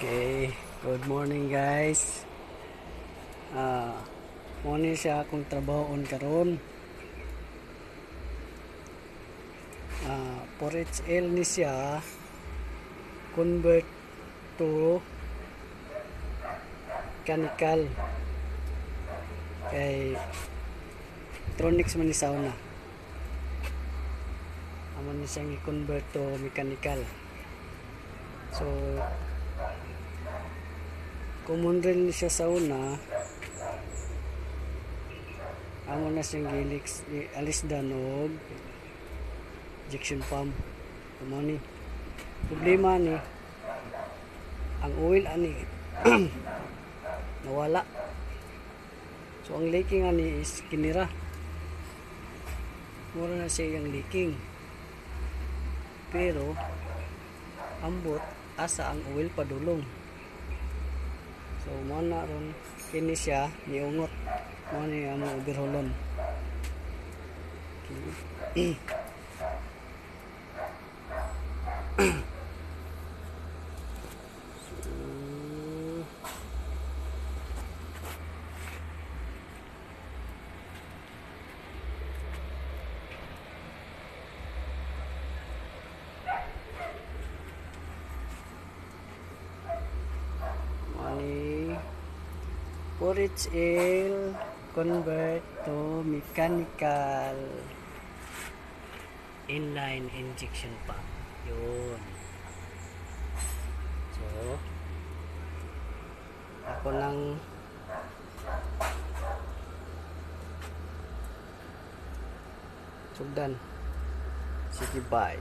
Okay, good morning guys. Morning siya akong trabahoon karon. 4HL ni siya convert to mechanical kay electronics man ni sauna. Amo ni siyang i-convert to mechanical. So common rin siya sauna. Amo na siyang alis danog injection pump. Amo ni problema ni ang oil ani nawala. So ang leaking ani is kinira. Mura na siya yung leaking. Pero ambot asa ang oil padulong. So mo na ron kini siya niungot. Mo ni amo overhaulan. Okay. Money 4HL convert to mechanical inline injection pump. Yun. So ako lang sugdan. Sige, bye.